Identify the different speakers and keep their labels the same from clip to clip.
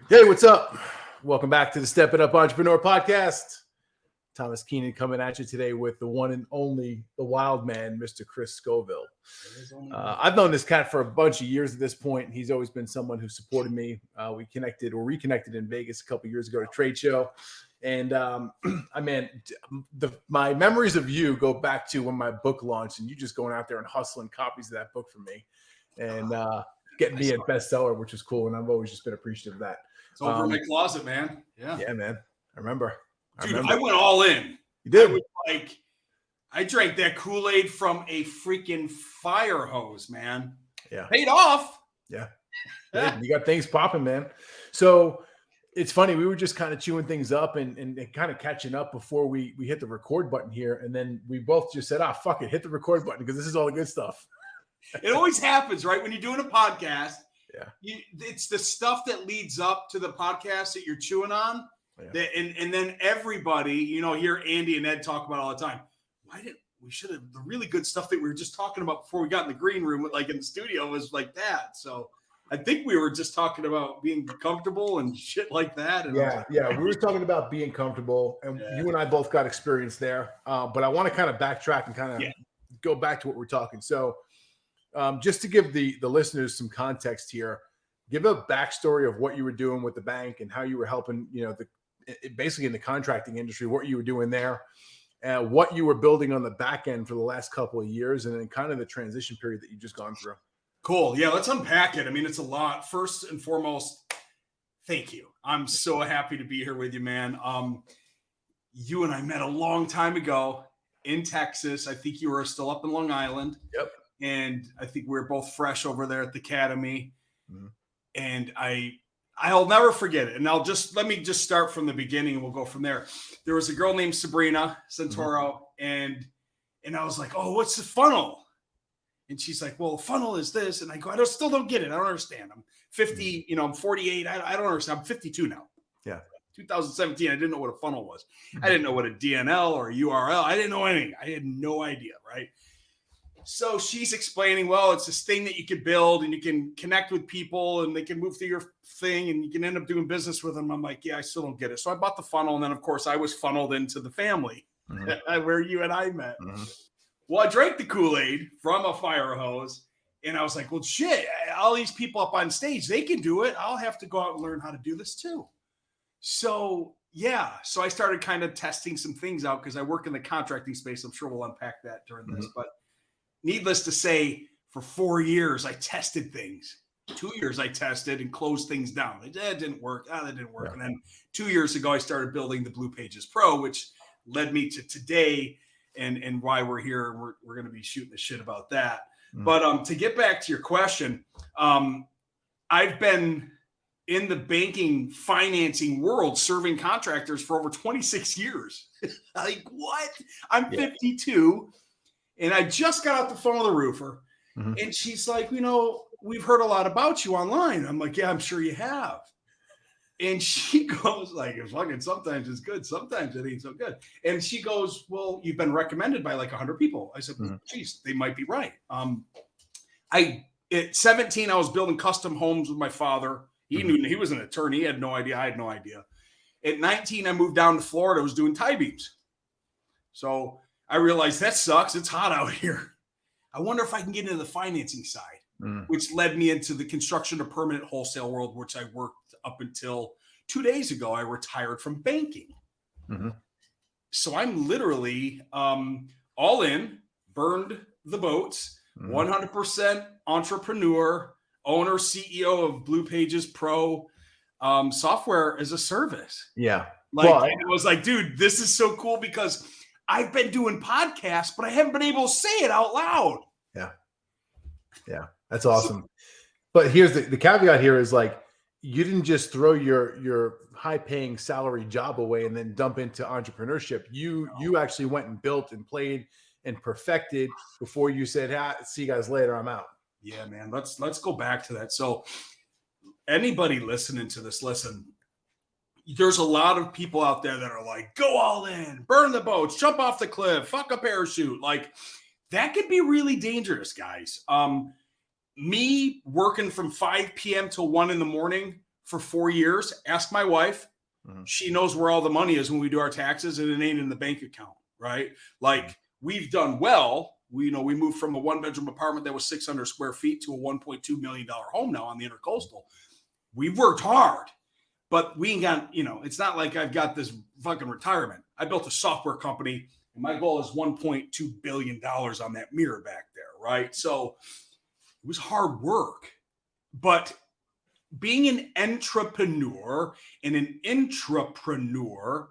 Speaker 1: Hey, what's up? Welcome back to the Step It Up Entrepreneur Podcast. Thomas Keenan coming at you today with the one and only, the wild man, Mr. Chris Scoville. I've known this cat for a bunch of years at this point. He's always been someone who supported me. We reconnected in Vegas a couple years ago at a trade show. And my memories of you go back to when my book launched and you just going out there and hustling copies of that book for me and getting me a bestseller, which was cool. And I've always just been appreciative of that.
Speaker 2: It's over in my closet, man.
Speaker 1: Yeah, man. I remember.
Speaker 2: Dude, I went all in.
Speaker 1: You did?
Speaker 2: I drank that Kool-Aid from a freaking fire hose, man.
Speaker 1: Yeah.
Speaker 2: Paid off.
Speaker 1: Yeah. You got things popping, man. So it's funny. We were just kind of chewing things up and kind of catching up before we hit the record button here. And then we both just said, fuck it. Hit the record button because this is all the good stuff.
Speaker 2: It always happens, right? When you're doing a podcast.
Speaker 1: Yeah.
Speaker 2: It's the stuff that leads up to the podcast that you're chewing on. Yeah. And then everybody, hear Andy and Ed talk about all the time. We should have the really good stuff that we were just talking about before we got in the green room, like in the studio, was like that. So I think we were just talking about being comfortable and shit like that. And
Speaker 1: we were talking about being comfortable, and you and I both got experience there. But I want to kind of backtrack and kind of go back to what we're talking. So just to give the listeners some context here, give a backstory of what you were doing with the bank and how you were helping, basically in the contracting industry, what you were doing there, and what you were building on the back end for the last couple of years, and then kind of the transition period that you've just gone through.
Speaker 2: Cool. Yeah, let's unpack it. I mean, it's a lot. First and foremost, thank you. I'm so happy to be here with you, man. You and I met a long time ago in Texas. I think you were still up in Long Island.
Speaker 1: Yep.
Speaker 2: And I think we were both fresh over there at the academy. Mm-hmm. And I'll never forget it. And let me start from the beginning and we'll go from there. There was a girl named Sabrina Santoro, mm-hmm. and I was like, oh, what's the funnel? And she's like, well, the funnel is this. And I go, still don't get it. I don't understand. I'm 50, mm-hmm. I'm 48. I don't understand. I'm 52 now.
Speaker 1: Yeah.
Speaker 2: 2017. I didn't know what a funnel was. Mm-hmm. I didn't know what a DNL or a URL. I didn't know anything. I had no idea. Right. So she's explaining, well, it's this thing that you can build and you can connect with people and they can move through your thing and you can end up doing business with them. I'm like, yeah, I still don't get it. So I bought the funnel. And then, of course, I was funneled into the family mm-hmm. where you and I met. Mm-hmm. Well, I drank the Kool-Aid from a fire hose and I was like, well, shit, all these people up on stage, they can do it. I'll have to go out and learn how to do this too. So I started kind of testing some things out because I work in the contracting space. I'm sure we'll unpack that during this, but needless to say, for 4 years, I tested things. 2 years I tested and closed things down. That didn't work. That didn't work. Yeah. And then 2 years ago, I started building the BluePagesPro, which led me to today and why we're here. We're going to be shooting the shit about that. Mm. But to get back to your question, I've been in the banking financing world serving contractors for over 26 years. Like, what? I'm 52. And I just got off the phone with a roofer, mm-hmm. and she's like, we've heard a lot about you online. I'm like, yeah, I'm sure you have. And she goes like, fucking sometimes it's good. Sometimes it ain't so good. And she goes, well, you've been recommended by like 100 people. I said, well, geez, they might be right. At 17, I was building custom homes with my father. He knew he was an attorney. He had no idea. I had no idea. At 19, I moved down to Florida. I was doing tie beams. So I realized that sucks. It's hot out here. I wonder if I can get into the financing side, which led me into the construction to permanent wholesale world, which I worked up until 2 days ago. I retired from banking. Mm-hmm. So I'm literally all in, burned the boats, 100% entrepreneur, owner, CEO of BluePagesPro, software as a service.
Speaker 1: Yeah.
Speaker 2: I was like, dude, this is so cool because I've been doing podcasts, but I haven't been able to say it out loud.
Speaker 1: Yeah. Yeah. That's awesome. But here's the caveat here is like, you didn't just throw your high paying salary job away and then dump into entrepreneurship. You actually went and built and played and perfected before you said, see you guys later. I'm out.
Speaker 2: Yeah, man. Let's go back to that. So anybody listening to this, listen, there's a lot of people out there that are like, go all in, burn the boats, jump off the cliff, fuck a parachute. Like that could be really dangerous, guys. Me working from 5 p.m. till 1 a.m. for 4 years. Ask my wife. She knows where all the money is when we do our taxes, and it ain't in the bank account, right? Like, we've done well. We moved from a 1-bedroom apartment that was 600 square feet to a $1.2 million home now on the Intercoastal. We've worked hard, but we ain't got, it's not like I've got this fucking retirement. I built a software company, and my goal is $1.2 billion on that mirror back there, right? So it was hard work, but being an entrepreneur and an intrapreneur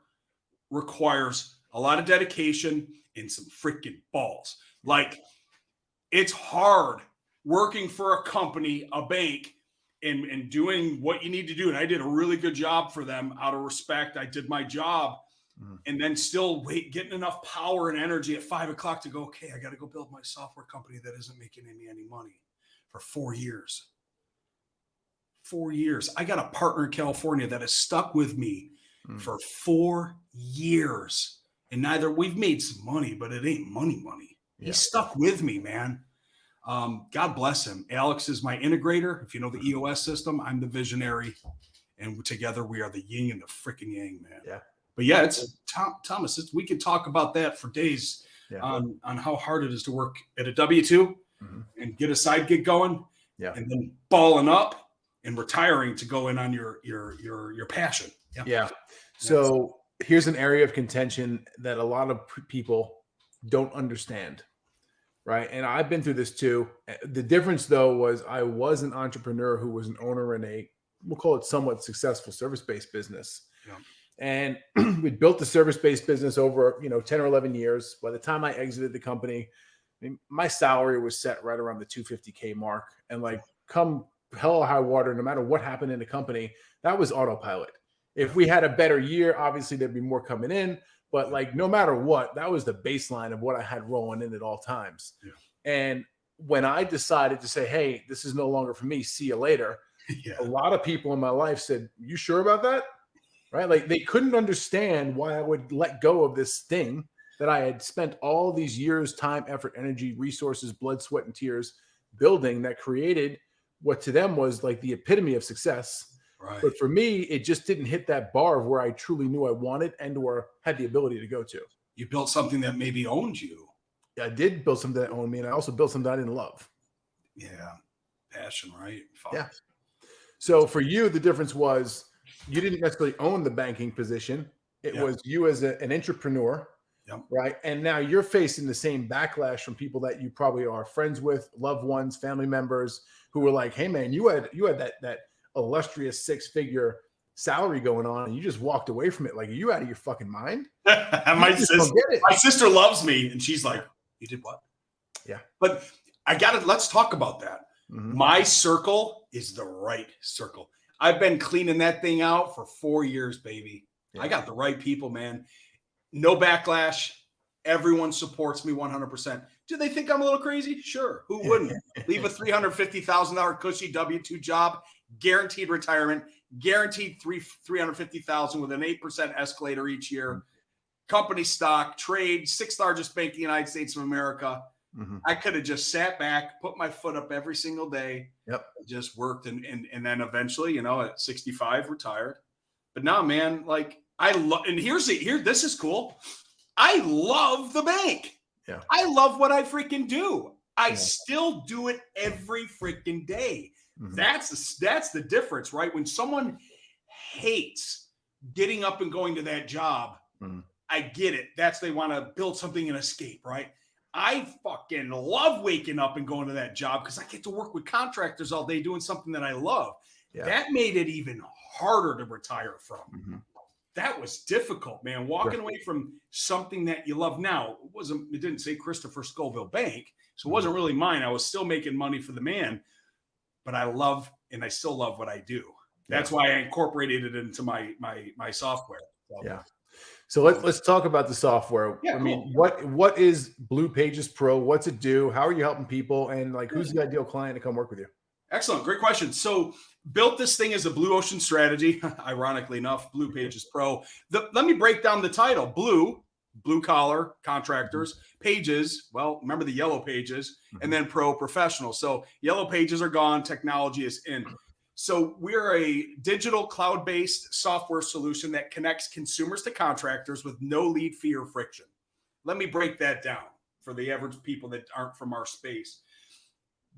Speaker 2: requires a lot of dedication and some freaking balls. Like, it's hard working for a company, a bank, and doing what you need to do. And I did a really good job for them out of respect. I did my job, and then still getting enough power and energy at 5 o'clock to go, okay, I got to go build my software company that isn't making any money for 4 years. 4 years. I got a partner in California that has stuck with me for 4 years. And we've made some money, but it ain't money. Yeah. He's stuck with me, man. God bless him. Alex is my integrator. If you know the EOS system, I'm the visionary. And together we are the yin and the freaking yang, man. Yeah. But yeah, it's Thomas. We could talk about that for days on how hard it is to work at a W-2 and get a side gig going. Yeah. And then balling up and retiring to go in on your passion.
Speaker 1: Yeah. So here's an area of contention that a lot of people don't understand, right? And I've been through this too. The difference, though, was I was an entrepreneur who was an owner in we'll call it somewhat successful service-based business. Yeah. And we built the service-based business over 10 or 11 years. By the time I exited the company, my salary was set right around the $250K mark. And like, come hell or high water, no matter what happened in the company, that was autopilot. If we had a better year, obviously there'd be more coming in, but like, no matter what, that was the baseline of what I had rolling in at all times. Yeah. And when I decided to say, hey, this is no longer for me, see you later. A lot of people in my life said, you sure about that? Right? Like, they couldn't understand why I would let go of this thing that I had spent all these years, time, effort, energy, resources, blood, sweat, and tears building, that created what to them was like the epitome of success. Right. But for me, it just didn't hit that bar of where I truly knew I wanted and or had the ability to go to.
Speaker 2: You built something that maybe owned you.
Speaker 1: Yeah, I did build something that owned me, and I also built something I didn't love.
Speaker 2: Yeah. Passion, right? Fun.
Speaker 1: Yeah. So for you, the difference was you didn't necessarily own the banking position. It was you as an entrepreneur. Yep. Right. And now you're facing the same backlash from people that you probably are friends with, loved ones, family members, who were like, hey, man, you had that illustrious 6-figure salary going on, and you just walked away from it. Like, are you out of your fucking mind?
Speaker 2: My sister loves me, and she's like, you did what? Yeah. But let's talk about that. Mm-hmm. My circle is the right circle. I've been cleaning that thing out for 4 years, baby. Yeah. I got the right people, man. No backlash. Everyone supports me 100%. Do they think I'm a little crazy? Sure. Who wouldn't? Leave a $350,000 cushy W-2 job, guaranteed retirement, guaranteed $350,000 with an 8% escalator each year. Company stock, trade, 6th largest bank in the United States of America. Mm-hmm. I could have just sat back, put my foot up every single day. Yep. Just worked and then eventually, at 65, retired. But now, man, like, this is cool. I love the bank. Yeah. I love what I freaking do. I still do it every freaking day. Mm-hmm. That's the difference, right? When someone hates getting up and going to that job, I get it. They want to build something and escape, right? I fucking love waking up and going to that job because I get to work with contractors all day doing something that I love. Yeah. That made it even harder to retire from. Mm-hmm. That was difficult, man. Walking away from something that you love. Now, it didn't say Christopher Scoville Bank, so it wasn't really mine. I was still making money for the man, but I love and I still love what I do. That's why I incorporated it into my software.
Speaker 1: Yeah. So let's talk about the software. Yeah, I mean, what is BluePagesPro? What's it do? How are you helping people? And like, who's the ideal client to come work with you?
Speaker 2: Excellent. Great question. So built this thing as a blue ocean strategy, ironically enough, BluePagesPro. Let me break down the title. Blue collar contractors, pages. Well, remember the yellow pages, and then pro professional. So yellow pages are gone. Technology is in. So we're a digital cloud-based software solution that connects consumers to contractors with no lead fee or friction. Let me break that down for the average people that aren't from our space.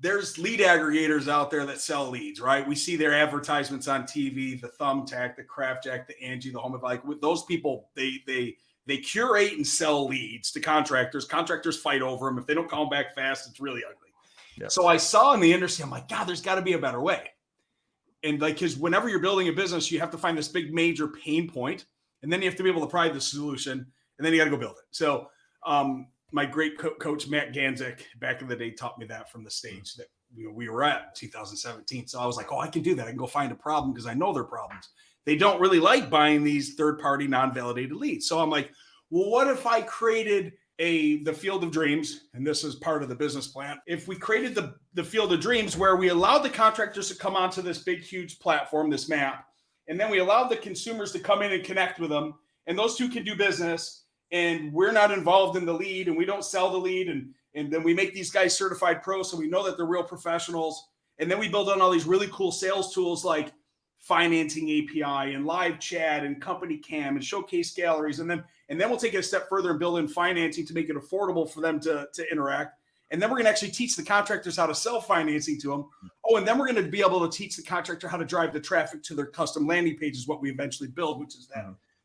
Speaker 2: There's lead aggregators out there that sell leads, right? We see their advertisements on TV, the Thumbtack, the CraftJack, the Angie, the Home. Like with those people, they curate and sell leads to contractors. Contractors fight over them. If they don't call them back fast, it's really ugly. Yep. So I saw in the industry, I'm like, God, there's got to be a better way. And like, because whenever you're building a business, you have to find this big major pain point, and then you have to be able to provide the solution, and then you got to go build it. So my great coach, Matt Ganzik, back in the day, taught me that from the stage that we were at in 2017. So I was like, oh, I can do that. I can go find a problem because I know their problems. They don't really like buying these third-party non-validated leads. So I'm like, well, what if I created the Field of Dreams, and this is part of the business plan. If we created the Field of Dreams where we allowed the contractors to come onto this big, huge platform, this map, and then we allowed the consumers to come in and connect with them, and those two can do business, and we're not involved in the lead, and we don't sell the lead, and then we make these guys certified pros so we know that they're real professionals, and then we build on all these really cool sales tools like financing API and live chat and company cam and showcase galleries, and then we'll take it a step further and build in financing to make it affordable for them to interact. And then we're going to actually teach the contractors how to sell financing to them. Oh, and then we're going to be able to teach the contractor how to drive the traffic to their custom landing page is what we eventually build, which is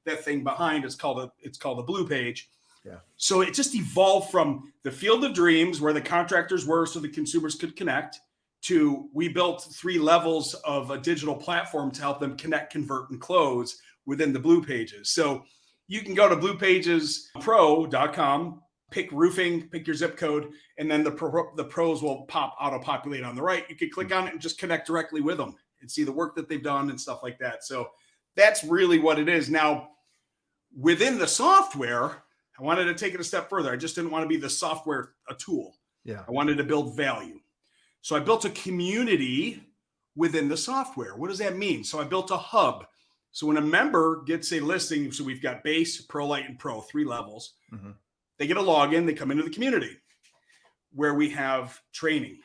Speaker 2: that thing behind. It's called a Blue Page. Yeah. So it just evolved from the Field of Dreams where the contractors were so the consumers could connect to we built 3 levels of a digital platform to help them connect, convert, and close within the Blue Pages. So you can go to BluePagesPro.com, pick roofing, pick your zip code, and then the pros will auto-populate on the right. You can click on it and just connect directly with them and see the work that they've done and stuff like that. So that's really what it is. Now, within the software, I wanted to take it a step further. I just didn't want to be the software, a tool. Yeah. I wanted to build value. So I built a community within the software. What does that mean? So I built a hub. So when a member gets a listing, so we've got base, pro, light, and pro, 3 levels. Mm-hmm. They get a login. They come into the community where we have training,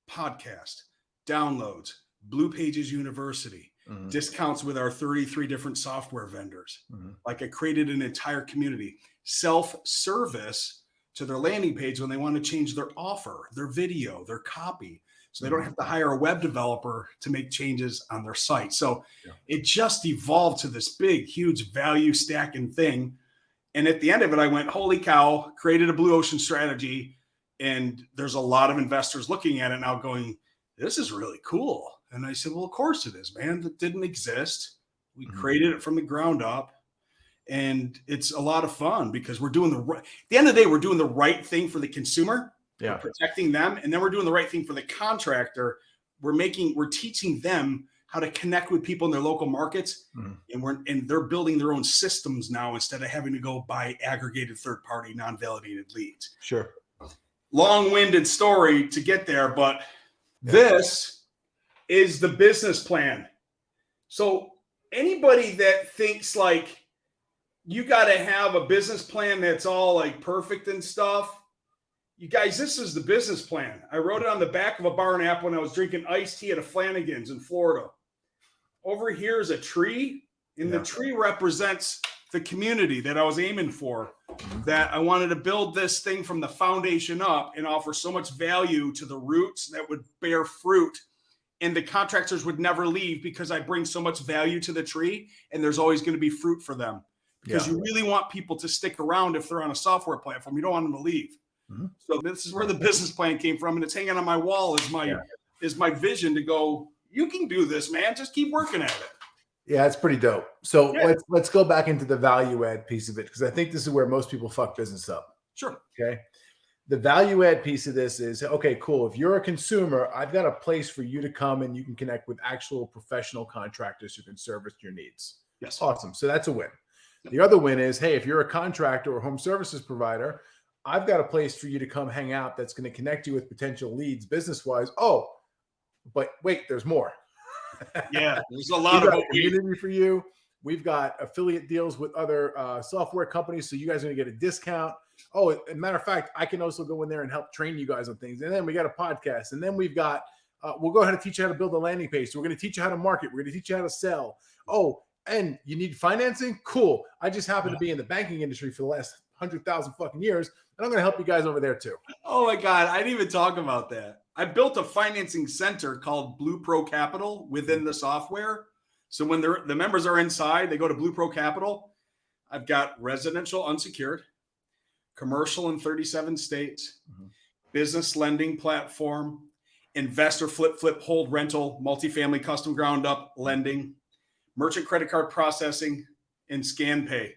Speaker 2: podcast, downloads, Blue Pages University, discounts with our 33 different software vendors. Mm-hmm. Like I created an entire community, self-service to their landing page when they want to change their offer, their video, their copy. So they don't have to hire a web developer to make changes on their site. So it just evolved to this big, huge value stacking thing. And at the end of it, I went, holy cow, created a blue ocean strategy. And there's a lot of investors looking at it now going, this is really cool. And I said, well, of course it is, man. That didn't exist. We created it from the ground up. And it's a lot of fun because we're doing at the end of the day, we're doing the right thing for the consumer. Yeah. We're protecting them. And then we're doing the right thing for the contractor. We're teaching them how to connect with people in their local markets. And they're building their own systems now instead of having to go buy aggregated third-party non-validated leads.
Speaker 1: Sure.
Speaker 2: Long-winded story to get there, but this is the business plan. So anybody that thinks like you got to have a business plan that's all like perfect and stuff, you guys, this is the business plan. I wrote it on the back of a bar app when I was drinking iced tea at a Flanagan's in Florida. Over here is a tree, and the tree represents the community that I was aiming for, that I wanted to build this thing from the foundation up and offer so much value to the roots that would bear fruit. And the contractors would never leave because I bring so much value to the tree, and there's always going to be fruit for them. Because you really want people to stick around if they're on a software platform. You don't want them to leave. So this is where the business plan came from, and it's hanging on my wall is my vision to go, you can do this, man. Just keep working at it.
Speaker 1: Yeah, it's pretty dope. So let's go back into the value add piece of it, because I think this is where most people fuck business up.
Speaker 2: Sure.
Speaker 1: Okay. The value add piece of this is, okay, cool. If you're a consumer, I've got a place for you to come and you can connect with actual professional contractors who can service your needs.
Speaker 2: Yes.
Speaker 1: Awesome. So that's a win. The other win is, hey, if you're a contractor or home services provider, I've got a place for you to come hang out that's going to connect you with potential leads business-wise. Oh, but wait, there's more.
Speaker 2: Yeah, there's a lot of
Speaker 1: community for you. We've got affiliate deals with other software companies, so you guys are going to get a discount. Oh, as a matter of fact, I can also go in there and help train you guys on things. And then we got a podcast, and then we've got we'll go ahead and teach you how to build a landing page. So we're going to teach you how to market. We're going to teach you how to sell. Oh, and you need financing? Cool. I just happen to be in the banking industry for the last 100,000 fucking years, and I'm going to help you guys over there too.
Speaker 2: Oh my God, I didn't even talk about that. I built a financing center called BluePro Capital within the software. So when the members are inside, they go to BluePro Capital. I've got residential unsecured, commercial in 37 states, business lending platform, investor flip, hold rental, multifamily custom ground up lending, merchant credit card processing, and scan pay.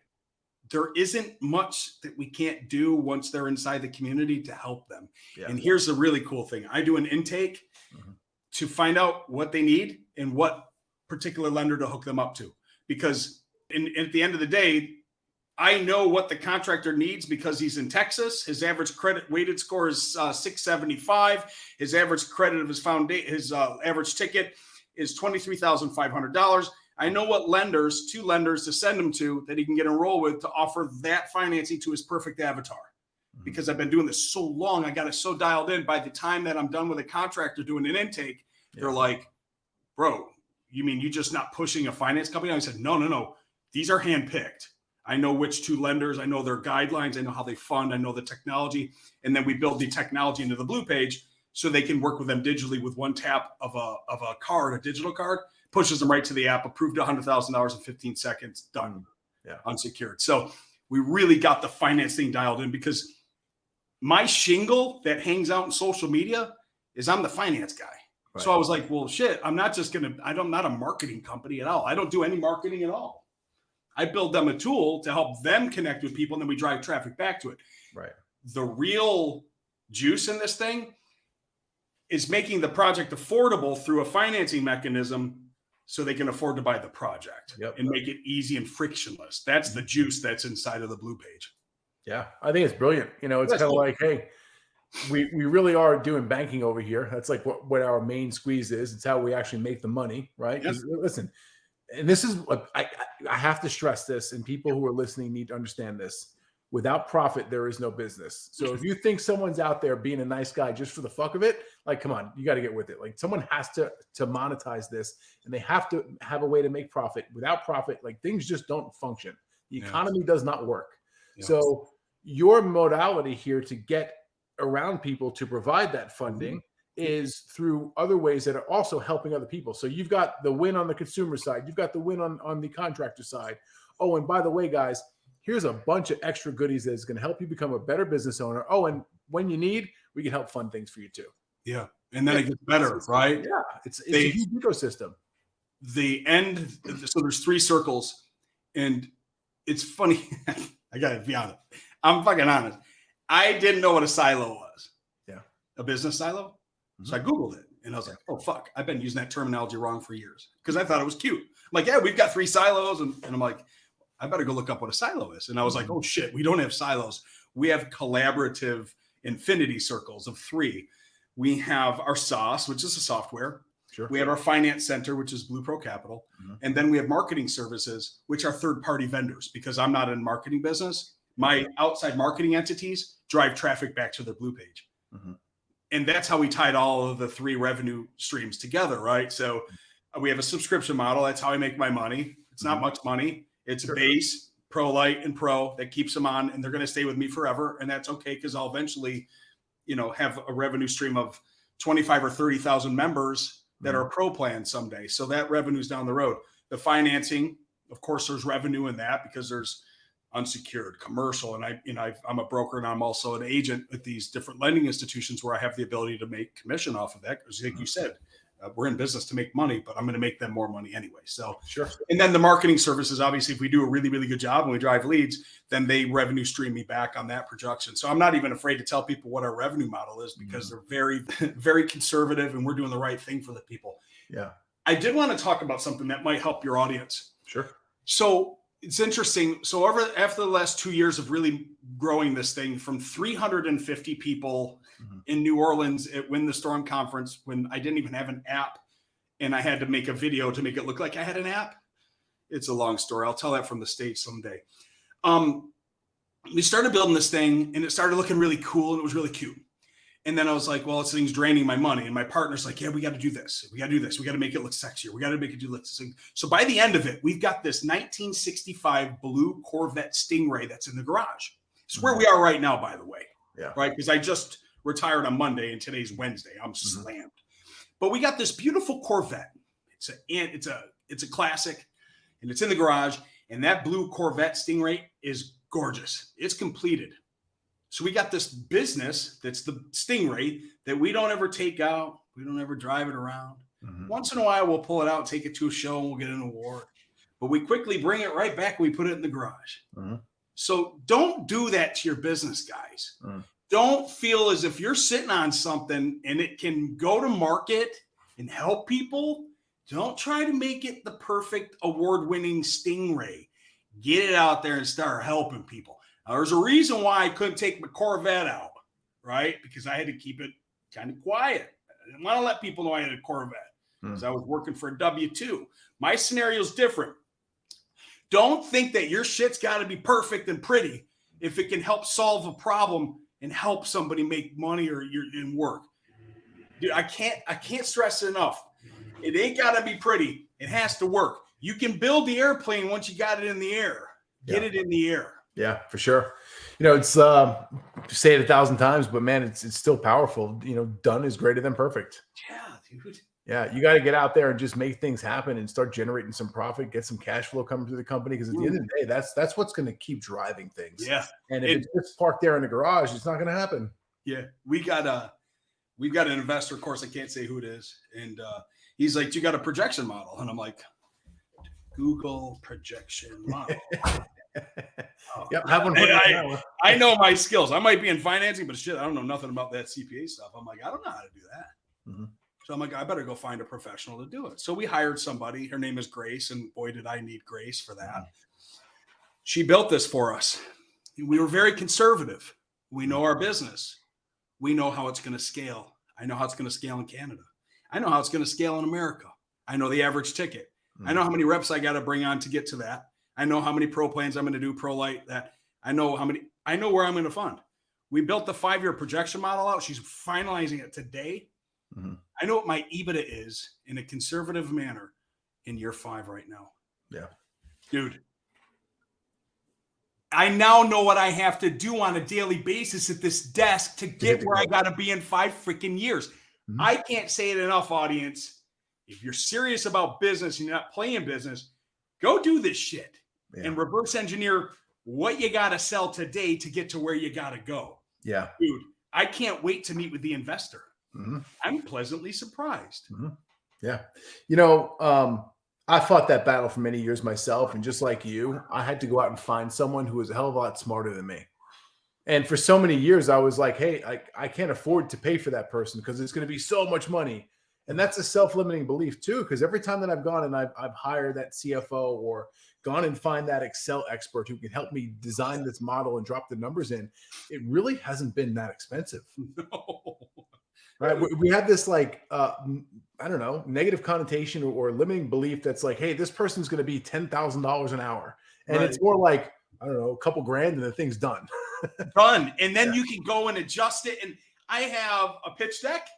Speaker 2: There isn't much that we can't do once they're inside the community to help them. Yeah. And here's the really cool thing. I do an intake to find out what they need and what particular lender to hook them up to. Because at the end of the day, I know what the contractor needs because he's in Texas. His average credit weighted score is 675. His average credit of his average ticket is $23,500. I know what two lenders to send him to that he can get enrolled with to offer that financing to his perfect avatar. Because I've been doing this so long, I got it so dialed in. By the time that I'm done with a contractor doing an intake, they're like, bro, you mean you're just not pushing a finance company? I said, no. These are handpicked. I know which two lenders. I know their guidelines. I know how they fund. I know the technology. And then we build the technology into the Blue Page so they can work with them digitally with one tap of a card, a digital card. Pushes them right to the app, approved $100,000 in 15 seconds, done, unsecured. So we really got the finance thing dialed in because my shingle that hangs out in social media is I'm the finance guy. Right. So I was like, well, shit, I'm not a marketing company at all. I don't do any marketing at all. I build them a tool to help them connect with people, and then we drive traffic back to it. Right. The real juice in this thing is making the project affordable through a financing mechanism so they can afford to buy the project and make it easy and frictionless. That's the juice that's inside of the Blue Page.
Speaker 1: Yeah, I think it's brilliant. It's kind of like, hey, we really are doing banking over here. That's like what our main squeeze is. It's how we actually make the money, right? Yes. Listen, and this is what I have to stress this, and people who are listening need to understand this. Without profit, there is no business. So if you think someone's out there being a nice guy just for the fuck of it, like, come on, you got to get with it. Like, someone has to monetize this, and they have to have a way to make profit. Without profit, like, things just don't function. The economy does not work. So your modality here to get around people to provide that funding is through other ways that are also helping other people. So you've got the win on the consumer side. You've got the win on the contractor side. Oh, and by the way, guys, here's a bunch of extra goodies that is going to help you become a better business owner. Oh, and when you need, we can help fund things for you too.
Speaker 2: Yeah. And then it gets better, right?
Speaker 1: Yeah. It's a huge ecosystem.
Speaker 2: So there's 3 circles, and it's funny. I got to be honest. I'm fucking honest. I didn't know what a silo was. Yeah. A business silo. So I Googled it, and I was like, oh, fuck. I've been using that terminology wrong for years because I thought it was cute. I'm like, yeah, we've got 3 silos. And I'm like, I better go look up what a silo is. And I was like, oh shit, we don't have silos. We have collaborative infinity circles of 3. We have our SaaS, which is a software. Sure. We have our finance center, which is BluePro Capital. And then we have marketing services, which are third-party vendors, because I'm not in marketing business. My outside marketing entities drive traffic back to their Blue Page. And that's how we tied all of the 3 revenue streams together, right? So we have a subscription model. That's how I make my money. It's not much money. It's base, Pro Lite, and Pro that keeps them on, and they're going to stay with me forever. And that's okay, because I'll eventually, have a revenue stream of 25 or 30,000 members that are Pro plans someday. So that revenue's down the road. The financing, of course, there's revenue in that because there's unsecured, commercial, and I'm a broker, and I'm also an agent at these different lending institutions where I have the ability to make commission off of that. Because, like you said, we're in business to make money, but I'm going to make them more money anyway. So, and then the marketing services, obviously, if we do a really, really good job and we drive leads, then they revenue stream me back on that projection. So I'm not even afraid to tell people what our revenue model is because they're very, very conservative, and we're doing the right thing for the people. Yeah. I did want to talk about something that might help your audience. Sure. So it's interesting. So after the last 2 years of really growing this thing from 350 people in New Orleans at Win the Storm conference, when I didn't even have an app and I had to make a video to make it look like I had an app. It's a long story. I'll tell that from the stage someday. We started building this thing, and it started looking really cool, and it was really cute. And then I was like, well, this thing's draining my money. And my partner's like, yeah, we got to do this. We got to do this. We got to make it look sexier. We got to make it do this. So by the end of it, we've got this 1965 blue Corvette Stingray that's in the garage. It's where we are right now, by the way.
Speaker 1: Yeah.
Speaker 2: Right. Because I just retired on Monday and today's Wednesday. I'm slammed. But we got this beautiful Corvette. It's a classic, and it's in the garage. And that blue Corvette Stingray is gorgeous. It's completed. So we got this business that's the Stingray that we don't ever take out. We don't ever drive it around. Once in a while, we'll pull it out, take it to a show, and we'll get an award. But we quickly bring it right back. We put it in the garage. So don't do that to your business, guys. Don't feel as if you're sitting on something and it can go to market and help people. Don't try to make it the perfect award-winning Stingray. Get it out there and start helping people. Now, there's a reason why I couldn't take my Corvette out, right? Because I had to keep it kind of quiet. I didn't want to let people know I had a Corvette because I was working for a W-2. My scenario is different. Don't think that your shit's got to be perfect and pretty if it can help solve a problem and help somebody make money or you're in work. Dude, I can't stress it enough. It ain't got to be pretty. It has to work. You can build the airplane once you got it in the air. Get it in the air.
Speaker 1: Yeah, for sure. It's say it 1,000 times, but man, it's still powerful. Done is greater than perfect.
Speaker 2: Yeah, dude.
Speaker 1: Yeah, you got to get out there and just make things happen and start generating some profit, get some cash flow coming through the company. Because at the end of the day, that's what's going to keep driving things.
Speaker 2: Yeah.
Speaker 1: And if it's just parked there in the garage, it's not going to happen.
Speaker 2: Yeah, we've got an investor, of course, I can't say who it is, and he's like, "You got a projection model?" And I'm like, "Google projection model."
Speaker 1: Yep, have one.
Speaker 2: I know my skills. I might be in financing, but shit, I don't know nothing about that CPA stuff. I'm like, I don't know how to do that. So I'm like, I better go find a professional to do it. So we hired somebody. Her name is Grace, and boy, did I need Grace for that. She built this for us. We were very conservative. We know our business. We know how it's going to scale. I know how it's going to scale in Canada. I know how it's going to scale in America. I know the average ticket. I know how many reps I got to bring on to get to that. I know how many pro planes I'm going to do, pro light, that. I know where I'm going to fund. We built the 5-year projection model out. She's finalizing it today. I know what my EBITDA is in a conservative manner in year 5 right now.
Speaker 1: Yeah.
Speaker 2: Dude, I now know what I have to do on a daily basis at this desk to get where I got to be in 5 freaking years. I can't say it enough, audience. If you're serious about business and you're not playing business, go do this shit and reverse engineer what you got to sell today to get to where you got to go.
Speaker 1: Yeah.
Speaker 2: Dude, I can't wait to meet with the investor. I'm pleasantly surprised.
Speaker 1: Yeah. I fought that battle for many years myself. And just like you, I had to go out and find someone who was a hell of a lot smarter than me. And for so many years, I was like, hey, I can't afford to pay for that person because it's going to be so much money. And that's a self-limiting belief too, because every time that I've gone and I've hired that CFO or gone and find that Excel expert who can help me design this model and drop the numbers in, it really hasn't been that expensive.
Speaker 2: No.
Speaker 1: Right. We have this negative connotation or limiting belief that's like, hey, this person's going to be $10,000 an hour. And it's more like, I don't know, a couple grand and the thing's done.
Speaker 2: Done. And then you can go and adjust it. And I have a pitch deck.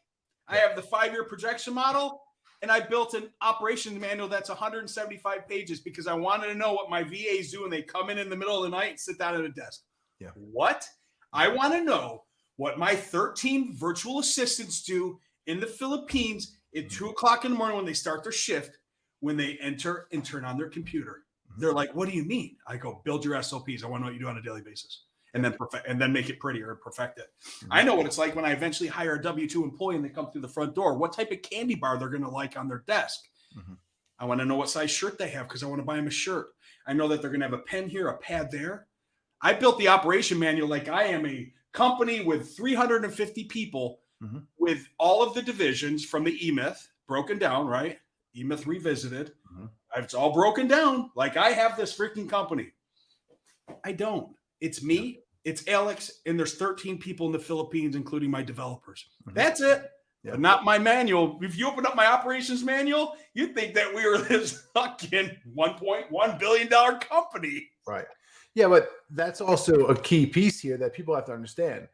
Speaker 2: I have the 5-year projection model. And I built an operations manual that's 175 pages because I wanted to know what my VAs do when they come in the middle of the night and sit down at a desk.
Speaker 1: Yeah.
Speaker 2: What? I want to know what my 13 virtual assistants do in the Philippines at 2:00 in the morning when they start their shift, when they enter and turn on their computer. They're like, what do you mean? I go, build your SOPs. I want to know what you do on a daily basis. And then make it pretty or perfect it. I know what it's like when I eventually hire a W-2 employee and they come through the front door, what type of candy bar they're going to like on their desk. I want to know what size shirt they have because I want to buy them a shirt. I know that they're going to have a pen here, a pad there. I built the operation manual like I am a company with 350 people with all of the divisions from the E-Myth broken down, right? E-Myth revisited. It's all broken down. Like I have this freaking company. I don't. It's me, it's Alex, and there's 13 people in the Philippines, including my developers. That's it. But not my manual. If you open up my operations manual, you'd think that we were this fucking $1.1 billion company.
Speaker 1: Right. Yeah, but that's also a key piece here that people have to understand.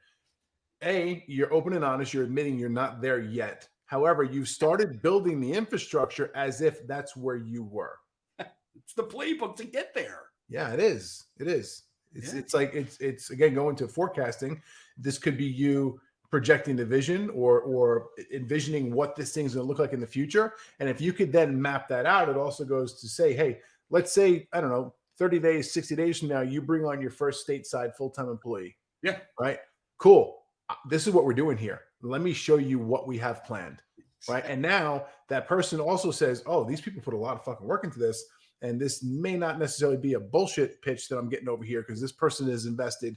Speaker 1: you're open and honest. You're admitting you're not there yet. However, you've started building the infrastructure as if that's where you were.
Speaker 2: It's the playbook to get there.
Speaker 1: Yeah, it is. It is. It's like it's again going to forecasting. This could be you projecting the vision or envisioning what this thing's going to look like in the future. And if you could then map that out, it also goes to say, hey, let's say, I don't know, 30 days, 60 days from now, you bring on your first stateside full-time employee.
Speaker 2: Yeah.
Speaker 1: Right. Cool. This is what we're doing here. Let me show you what we have planned. Right. And now that person also says, oh, these people put a lot of fucking work into this. And this may not necessarily be a bullshit pitch that I'm getting over here because this person has invested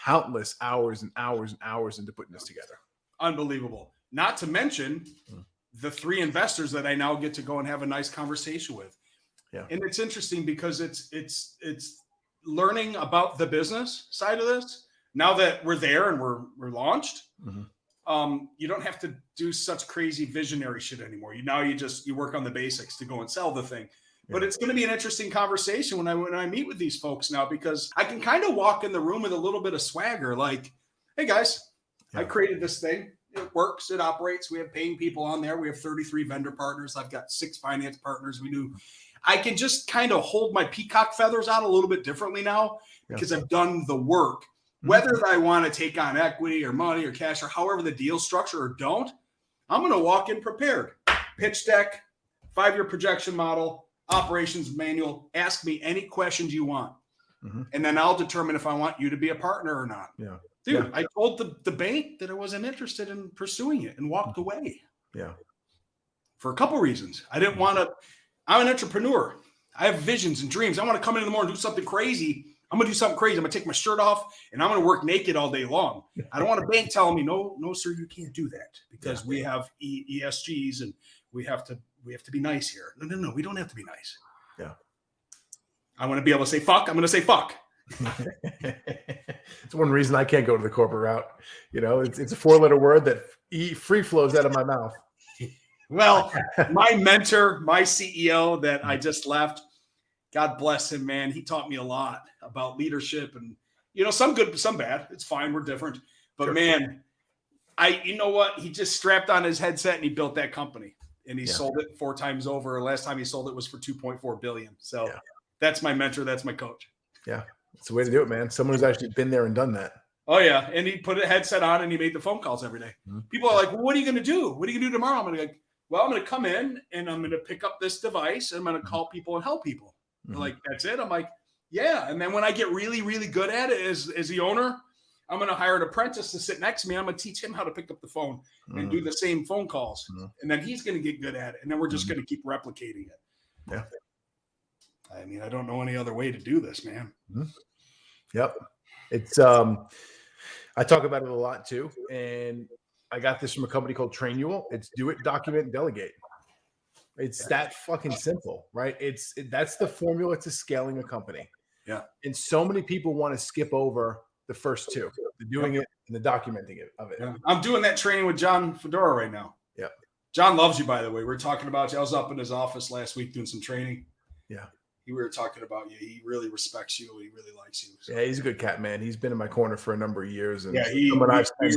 Speaker 1: countless hours and hours and hours into putting this together.
Speaker 2: Unbelievable. Not to mention the 3 investors that I now get to go and have a nice conversation with.
Speaker 1: Yeah.
Speaker 2: And it's interesting because it's learning about the business side of this. Now that we're there and we're launched, you don't have to do such crazy visionary shit anymore. You work on the basics to go and sell the thing. But it's going to be an interesting conversation when I meet with these folks now, because I can kind of walk in the room with a little bit of swagger. Like, hey guys, I created this thing. It works. It operates. We have paying people on there. We have 33 vendor partners. I've got 6 finance partners. I can just kind of hold my peacock feathers out a little bit differently now because I've done the work. Whether I want to take on equity or money or cash or however the deal structure or don't, I'm going to walk in prepared. Pitch deck, 5-year projection model, operations manual. Ask me any questions you want. And then I'll determine if I want you to be a partner or not.
Speaker 1: Yeah.
Speaker 2: Dude, I told the bank that I wasn't interested in pursuing it and walked away.
Speaker 1: Yeah.
Speaker 2: For a couple reasons. I didn't want to. I'm an entrepreneur. I have visions and dreams. I want to come in the morning and do something crazy. I'm going to do something crazy. I'm going to take my shirt off and I'm going to work naked all day long. I don't want a bank telling me, no, sir, you can't do that because we have ESGs and we have to be nice here. No, we don't have to be nice.
Speaker 1: Yeah. I
Speaker 2: want to be able to say fuck. I'm going to say fuck.
Speaker 1: It's one reason I can't go to the corporate route. It's a 4-letter word that free flows out of my mouth.
Speaker 2: Well, my mentor, my CEO that I just left, God bless him, man. He taught me a lot about leadership and, some good, some bad. It's fine. We're different. But man, you know what? He just strapped on his headset and he built that company and he sold it 4 times over. Last time he sold it was for $2.4 billion. So that's my mentor. That's my coach. Yeah.
Speaker 1: It's the way to do it, man. Someone who's actually been there and done that.
Speaker 2: Oh, yeah. And he put a headset on and he made the phone calls every day. People are like, well, what are you going to do? What are you going to do tomorrow? I'm going to go, well, I'm going to come in and I'm going to pick up this device and I'm going to call people and help people. They're like, that's it? I'm like, yeah. And then when I get really, really good at it as the owner, I'm going to hire an apprentice to sit next to me. I'm going to teach him how to pick up the phone and do the same phone calls. And then he's going to get good at it. And then we're just going to keep replicating it.
Speaker 1: Yeah.
Speaker 2: I mean, I don't know any other way to do this, man.
Speaker 1: Yep. It's, I talk about it a lot too. And I got this from a company called Trainual. It's do it, document, delegate. It's that fucking simple, right? That's the formula to scaling a company.
Speaker 2: Yeah.
Speaker 1: And so many people want to skip over the first 2, the doing it and the documenting of it.
Speaker 2: Yeah. I'm doing that training with John Fedora right now.
Speaker 1: Yeah.
Speaker 2: John loves you, by the way. We're talking about you. I was up in his office last week doing some training.
Speaker 1: Yeah.
Speaker 2: We were talking about you. He really respects you. He really likes you. So.
Speaker 1: Yeah, he's a good cat, man. He's been in my corner for a number of years. And
Speaker 2: I've spent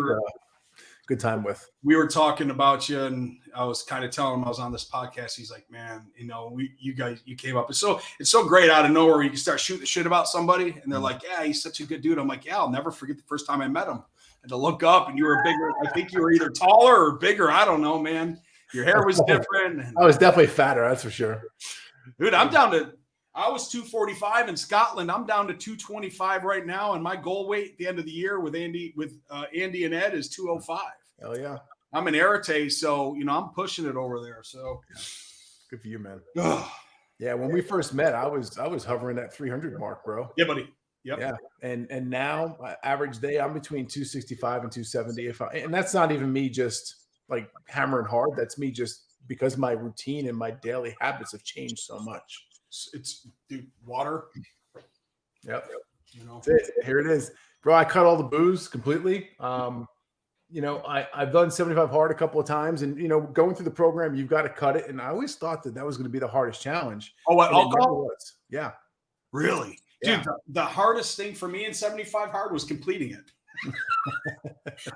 Speaker 1: good time with.
Speaker 2: We were talking about you, and I was kind of telling him I was on this podcast. He's like, man, you guys came up. It's so great out of nowhere where you can start shooting the shit about somebody. And they're like, yeah, he's such a good dude. I'm like, yeah, I'll never forget the first time I met him. And to look up and you were bigger. I think you were either taller or bigger. I don't know, man. Your hair was different.
Speaker 1: I was definitely fatter. That's for sure.
Speaker 2: Dude, I was 245 in Scotland. I'm down to 225 right now. And my goal weight at the end of the year with Andy and Ed is 205.
Speaker 1: Hell yeah.
Speaker 2: I'm an Arete, so I'm pushing it over there. So
Speaker 1: good for you, man. Yeah, when we first met, I was hovering that 300 mark, bro.
Speaker 2: Yeah, buddy. Yep.
Speaker 1: Yeah. And now average day, I'm between 265 and 270. And that's not even me just like hammering hard. That's me just because my routine and my daily habits have changed so much.
Speaker 2: It's water.
Speaker 1: Yep. That's it. Here it is, bro. I cut all the booze completely. I've done 75 hard a couple of times, and going through the program, you've got to cut it. And I always thought that was going to be the hardest challenge.
Speaker 2: Oh, what alcohol?
Speaker 1: Yeah.
Speaker 2: Really, dude. The hardest thing for me in 75 hard was completing it.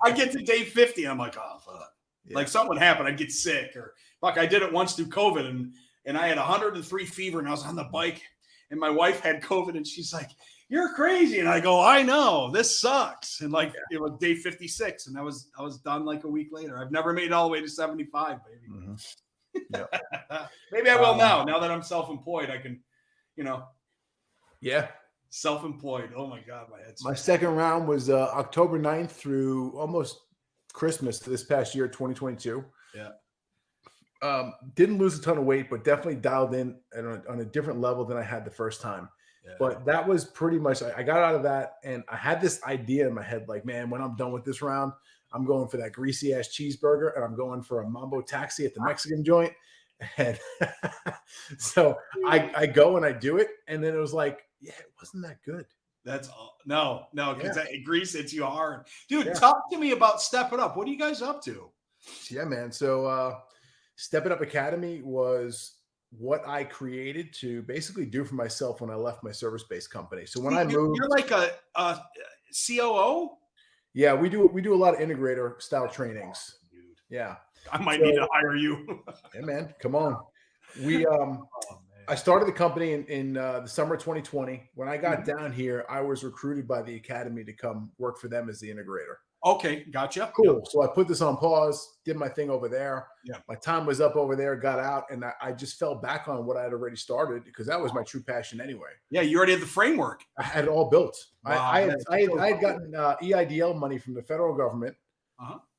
Speaker 2: I get to day 50. I'm like, oh, fuck. Yeah. Like something would happen. I'd get sick or fuck. I did it once through COVID and I had 103 fever and I was on the bike and my wife had COVID and she's like, you're crazy. And I go, I know, this sucks. And like, it was day 56 and I was done like a week later. I've never made it all the way to 75, baby.
Speaker 1: Mm-hmm. Yep.
Speaker 2: Maybe I will now that I'm self-employed. I can,
Speaker 1: Yeah.
Speaker 2: Self-employed. Oh my God.
Speaker 1: My second round was October 9th through almost Christmas to this past year, 2022.
Speaker 2: Yeah.
Speaker 1: Didn't lose a ton of weight, but definitely dialed in on a different level than I had the first time. Yeah. But that was pretty much, I got out of that and I had this idea in my head, like, man, when I'm done with this round, I'm going for that greasy ass cheeseburger and I'm going for a Mambo taxi at the Mexican joint. And so I go and I do it. And then it was like, yeah, it wasn't that good.
Speaker 2: That's all. No, because grease hits you hard. Dude, talk to me about Step It Up. What are you guys up to?
Speaker 1: Yeah, man. So Step It Up Academy was what I created to basically do for myself when I left my service-based company. So when I moved,
Speaker 2: you're like a COO.
Speaker 1: Yeah, we do a lot of integrator style trainings.
Speaker 2: Oh, dude.
Speaker 1: Yeah,
Speaker 2: I might need to hire you.
Speaker 1: Hey, man, come on. We I started the company in the summer of 2020. When I got down here, I was recruited by the academy to come work for them as the integrator.
Speaker 2: Okay, gotcha.
Speaker 1: Cool. Yep. So I put this on pause, did my thing over there.
Speaker 2: Yeah.
Speaker 1: My time was up over there, got out, and I just fell back on what I had already started because that was my true passion anyway.
Speaker 2: Yeah, you already had the framework.
Speaker 1: I had it all built.
Speaker 2: Wow,
Speaker 1: I had gotten EIDL money from the federal government,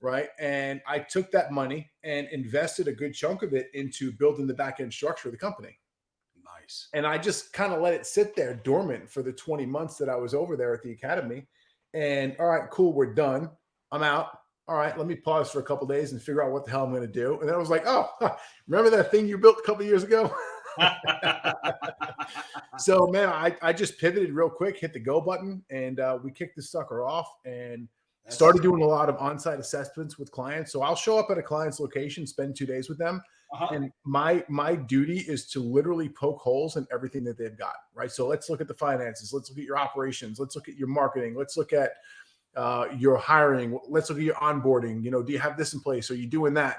Speaker 1: right? And I took that money and invested a good chunk of it into building the back end structure of the company.
Speaker 2: Nice.
Speaker 1: And I just kind of let it sit there dormant for the 20 months that I was over there at the academy. And all right, cool, we're done. I'm out. All right, let me pause for a couple of days and figure out what the hell I'm going to do. And then I was like, oh, remember that thing you built a couple of years ago? So, man, I just pivoted real quick, hit the go button, and we kicked this sucker off and started doing a lot of on-site assessments with clients. So I'll show up at a client's location, spend 2 days with them. And my duty is to literally poke holes in everything that they've got, right? So let's look at the finances. Let's look at your operations. Let's look at your marketing. Let's look at your hiring. Let's look at your onboarding. Do you have this in place? Are you doing that?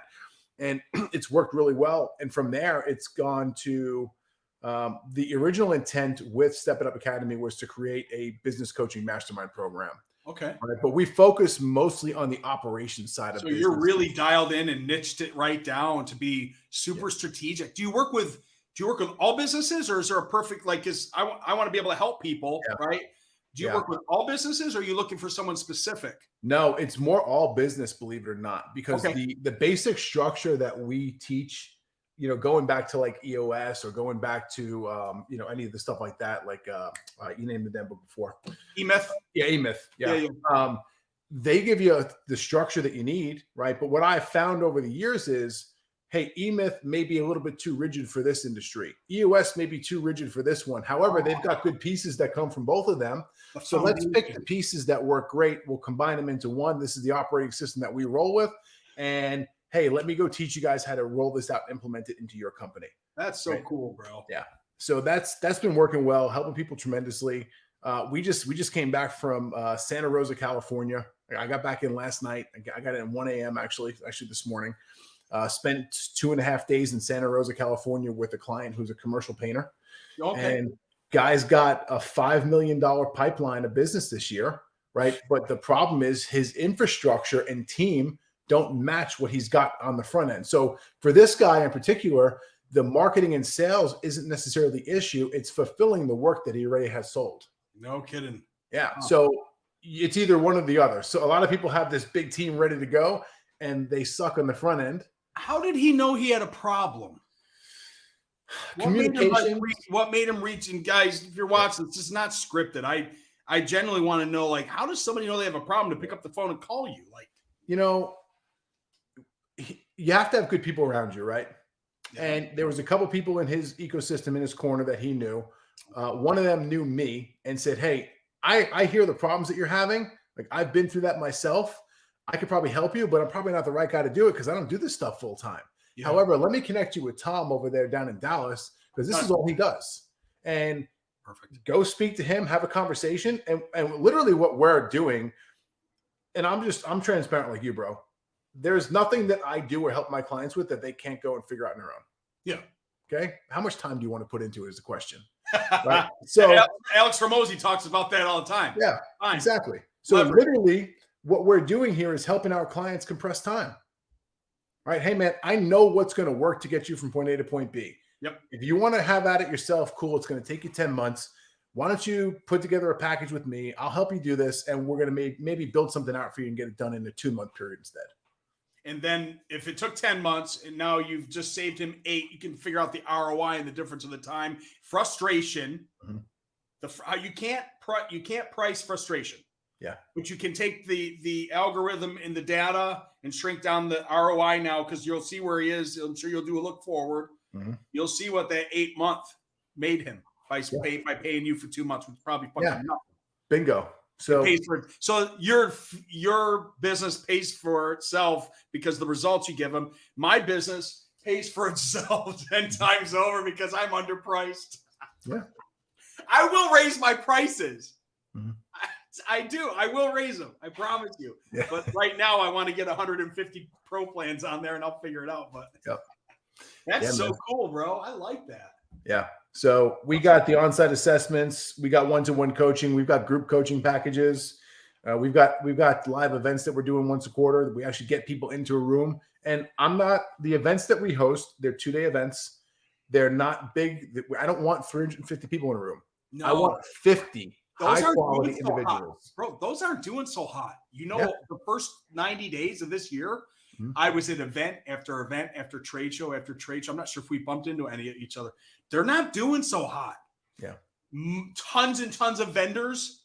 Speaker 1: And it's worked really well. And from there, it's gone to the original intent with Step It Up Academy was to create a business coaching mastermind program.
Speaker 2: Okay.
Speaker 1: Right, but we focus mostly on the operations side of
Speaker 2: so
Speaker 1: business.
Speaker 2: You're really dialed in and niched it right down to be super strategic. Do you work with all businesses, or is there a perfect, like, because I want to be able to help people, right? Do you work with all businesses, or are you looking for someone specific?
Speaker 1: No, it's more all business, believe it or not, because the basic structure that we teach, going back to like EOS or going back to, any of the stuff like that, like you named them before.
Speaker 2: E-Myth.
Speaker 1: Yeah, E-Myth. Yeah. They give you the structure that you need, right? But what I've found over the years is, hey, E-Myth may be a little bit too rigid for this industry. EOS may be too rigid for this one. However, they've got good pieces that come from both of them. So let's pick the pieces that work great. We'll combine them into one. This is the operating system that we roll with. And hey, let me go teach you guys how to roll this out, implement it into your company.
Speaker 2: That's so cool, bro.
Speaker 1: Yeah. So that's been working well, helping people tremendously. We just came back from Santa Rosa, California. I got back in last night. I got in 1 a.m. actually this morning. Spent 2.5 days in Santa Rosa, California with a client who's a commercial painter.
Speaker 2: Okay.
Speaker 1: And guy's got a $5 million pipeline of business this year, right? But the problem is his infrastructure and team don't match what he's got on the front end. So for this guy in particular, the marketing and sales isn't necessarily the issue. It's fulfilling the work that he already has sold.
Speaker 2: No kidding.
Speaker 1: Yeah. Huh. So it's either one or the other. So a lot of people have this big team ready to go and they suck on the front end.
Speaker 2: How did he know he had a problem?
Speaker 1: Communication.
Speaker 2: What made him reach? And guys, if you're watching, it's just not scripted. I generally want to know, like, how does somebody know they have a problem to pick up the phone and call you? Like,
Speaker 1: you have to have good people around you, right?
Speaker 2: Yeah.
Speaker 1: And there was a couple people in his ecosystem, in his corner that he knew. One of them knew me and said, hey, I hear the problems that you're having. Like, I've been through that myself. I could probably help you, but I'm probably not the right guy to do it because I don't do this stuff full time. Yeah. However, let me connect you with Tom over there down in Dallas because this is all he does. And
Speaker 2: perfect.
Speaker 1: Go speak to him, have a conversation. And literally what we're doing and I'm transparent like you, bro. There's nothing that I do or help my clients with that they can't go and figure out on their own.
Speaker 2: Yeah.
Speaker 1: Okay. How much time do you want to put into it is the question. Right. So
Speaker 2: Alex Ramosi talks about that all the time.
Speaker 1: Yeah,
Speaker 2: Fine.
Speaker 1: exactly. So literally what we're doing here is helping our clients compress time. Right. Hey, man, I know what's going to work to get you from point A to point B.
Speaker 2: Yep.
Speaker 1: If you want to have at it yourself, cool. It's going to take you 10 months. Why don't you put together a package with me? I'll help you do this. And we're going to maybe build something out for you and get it done in a 2-month period instead. And
Speaker 2: then if it took 10 months and now you've just saved him 8, you can figure out the ROI and the difference of the time. Frustration. Mm-hmm. You can't price frustration.
Speaker 1: Yeah.
Speaker 2: But you can take the algorithm in the data and shrink down the ROI now, because you'll see where he is. I'm sure you'll do a look forward. Mm-hmm. You'll see what that 8-month made him by paying you for 2 months, which is probably fucking nothing.
Speaker 1: Bingo. So
Speaker 2: your business pays for itself because the results you give them. My business pays for itself 10 times over because I'm underpriced.
Speaker 1: Yeah.
Speaker 2: I will raise my prices.
Speaker 1: Mm-hmm.
Speaker 2: I do. I will raise them. I promise you. Yeah. But right now I want to get 150 pro plans on there and I'll figure it out. But that's so cool, bro. I like that.
Speaker 1: Yeah. So we got the on-site assessments. We got one-to-one coaching. We've got group coaching packages. We've got live events that we're doing once a quarter. We actually get people into a room. And the events that we host, they're 2-day events. They're not big. I don't want 350 people in a room. No. I want 50 high-quality individuals.
Speaker 2: Bro, those aren't doing so hot. The first 90 days of this year, mm-hmm. I was at event after trade show after trade show. I'm not sure if we bumped into any of each other. They're not doing so hot.
Speaker 1: Yeah.
Speaker 2: Tons and tons of vendors.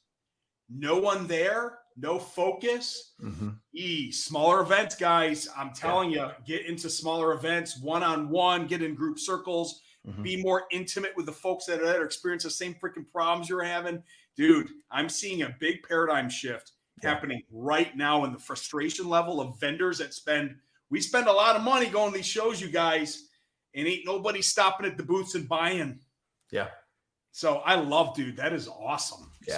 Speaker 2: No one there. No focus. Mm-hmm. Smaller events, guys. I'm telling you, get into smaller events, one-on-one, get in group circles, mm-hmm. be more intimate with the folks that are there, experience the same freaking problems you're having. Dude, I'm seeing a big paradigm shift happening right now in the frustration level of vendors that we spend a lot of money going to these shows, you guys, and ain't nobody stopping at the booths and buying.
Speaker 1: Yeah.
Speaker 2: So I love, dude, that is awesome.
Speaker 1: Yeah.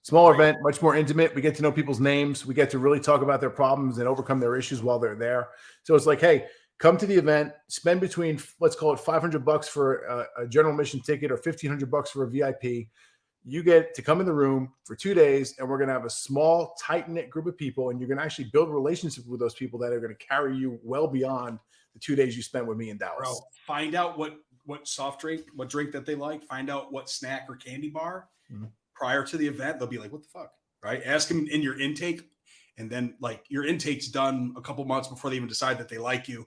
Speaker 2: Smaller
Speaker 1: event, much more intimate. We get to know people's names. We get to really talk about their problems and overcome their issues while they're there. So it's like, hey, come to the event, spend between, let's call it $500 for a general admission ticket or $1,500 for a VIP. You get to come in the room for 2 days, and we're going to have a small, tight-knit group of people, and you're going to actually build relationships with those people that are going to carry you well beyond the 2 days you spent with me in Dallas.
Speaker 2: Bro, find out what soft drink, what drink that they like. Find out what snack or candy bar. Mm-hmm. Prior to the event, they'll be like, what the fuck, right? Ask them in your intake, and then like your intake's done a couple months before they even decide that they like you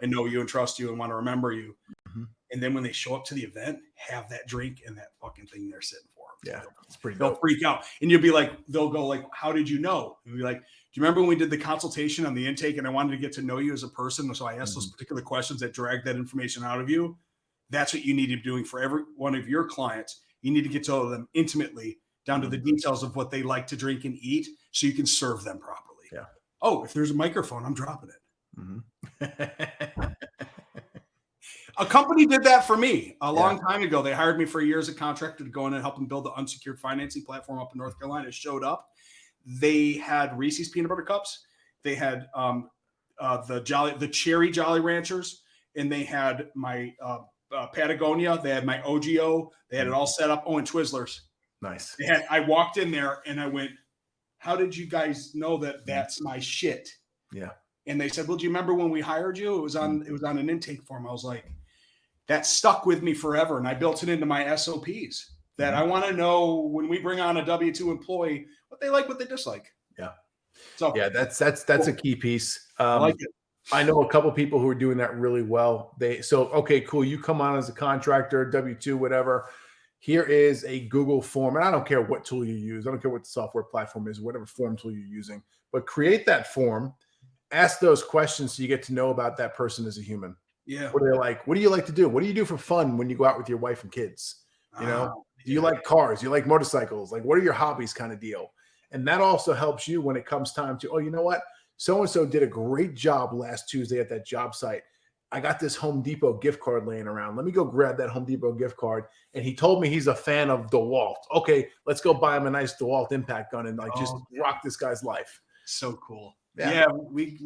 Speaker 2: and know you and trust you and want to remember you. Mm-hmm. And then when they show up to the event, have that drink and that fucking thing they're sitting for.
Speaker 1: Yeah, it's pretty
Speaker 2: dope. They'll freak out. And you'll be like, they'll go like, how did you know? And you'll be like, do you remember when we did the consultation on the intake and I wanted to get to know you as a person? So I asked those particular questions that dragged that information out of you. That's what you need to be doing for every one of your clients. You need to get to know them intimately down to the details of what they like to drink and eat so you can serve them properly.
Speaker 1: Yeah.
Speaker 2: Oh, if there's a microphone, I'm dropping it. Mm-hmm. A company did that for me a long time ago. They hired me for a year as a contractor to go in and help them build the unsecured financing platform up in North Carolina. It showed up. They had Reese's peanut butter cups. They had the cherry Jolly Ranchers, and they had my Patagonia. They had my OGO. They had it all set up. Oh, and Twizzlers.
Speaker 1: Nice.
Speaker 2: I walked in there and I went, how did you guys know that that's my shit?
Speaker 1: Yeah.
Speaker 2: And they said, well, do you remember when we hired you? It was on an intake form. I was like, that stuck with me forever. And I built it into my SOPs that I want to know when we bring on a W-2 employee, what they like, what they dislike.
Speaker 1: Yeah.
Speaker 2: So
Speaker 1: yeah, that's a key piece.
Speaker 2: I like it.
Speaker 1: I know a couple people who are doing that really well. Okay, cool. You come on as a contractor, W-2, whatever. Here is a Google form. And I don't care what tool you use. I don't care what the software platform is, whatever form tool you're using, but create that form, ask those questions so you get to know about that person as a human.
Speaker 2: Yeah.
Speaker 1: What are they like? What do you like to do? What do you do for fun when you go out with your wife and kids? You know, do you like cars? Do you like motorcycles? Like, what are your hobbies kind of deal? And that also helps you when it comes time to, oh, you know what? So-and-so did a great job last Tuesday at that job site. I got this Home Depot gift card laying around. Let me go grab that Home Depot gift card. And he told me he's a fan of DeWalt. Okay, let's go buy him a nice DeWalt impact gun and just rock this guy's life.
Speaker 2: So cool. Yeah, we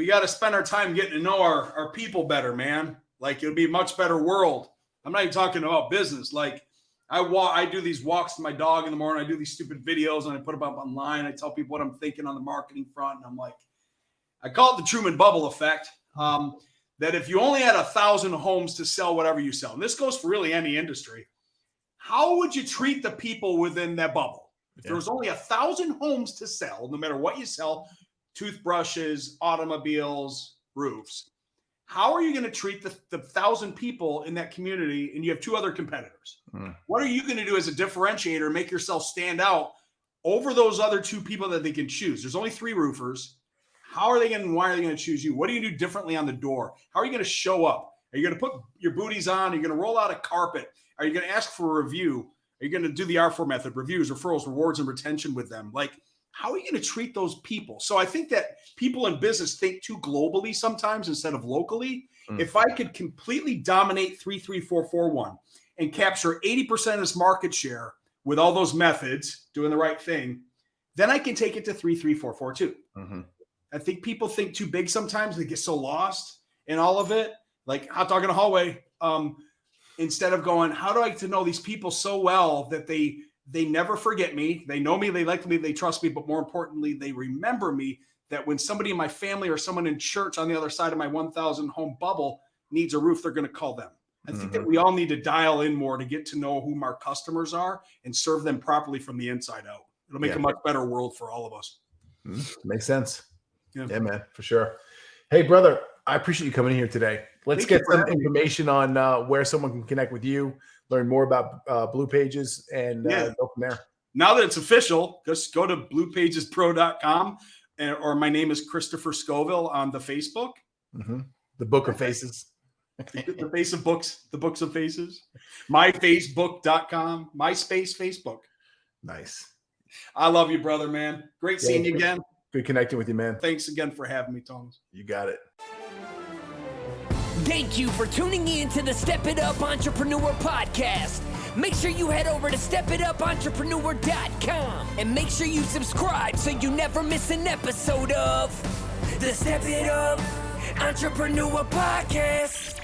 Speaker 2: got to spend our time getting to know our people better, man. Like, it'll be a much better world. I'm not even talking about business. Like, I do these walks with my dog in the morning. I do these stupid videos and I put them up online. I tell people what I'm thinking on the marketing front. And I'm like, I call it the Truman Bubble effect. That if you only had 1,000 homes to sell whatever you sell, and this goes for really any industry, how would you treat the people within that bubble? If there was only 1,000 homes to sell, no matter what you sell, toothbrushes, automobiles, roofs, how are you going to treat the 1,000 people in that community? And you have 2 other competitors. What are you going to do as a differentiator, make yourself stand out over those other 2 people that they can choose? There's only 3 roofers. How are they going to, why are they going to choose you? What do you do differently on the door? How are you going to show up? Are you going to put your booties on? Are you going to roll out a carpet? Are you going to ask for a review? Are you going to do the R4 method, reviews, referrals, rewards, and retention with them? Like, how are you going to treat those people? So I think that people in business think too globally sometimes instead of locally. If I could completely dominate 33441 and capture 80% of this market share with all those methods, doing the right thing, then I can take it to 33442. I think people think too big sometimes. They get so lost in all of it, like hot dog in a hallway. Instead of going, how do I get to know these people so well that they never forget me? They know me, they like me, they trust me, but more importantly, they remember me. That when somebody in my family or someone in church on the other side of my 1,000 home bubble needs a roof, they're going to call them. I think that we all need to dial in more to get to know who our customers are and serve them properly from the inside out. It'll make a much better world for all of us.
Speaker 1: Makes sense. Yeah, man, for sure. Hey, brother, I appreciate you coming in here today. Let's get some information on where someone can connect with you, learn more about Blue Pages, and go from there.
Speaker 2: Now that it's official, just go to BluePagesPro.com, or my name is Christopher Scoville on the Facebook.
Speaker 1: The Book of Faces.
Speaker 2: The face of books, the books of faces. MyFacebook.com, MySpace, Facebook.
Speaker 1: Nice.
Speaker 2: I love you, brother, man. Great seeing you again.
Speaker 1: Good connecting with you, man.
Speaker 2: Thanks again for having me, Thomas.
Speaker 1: You got it.
Speaker 3: Thank you for tuning in to the Step It Up Entrepreneur Podcast. Make sure you head over to stepitupentrepreneur.com and make sure you subscribe so you never miss an episode of the Step It Up Entrepreneur Podcast.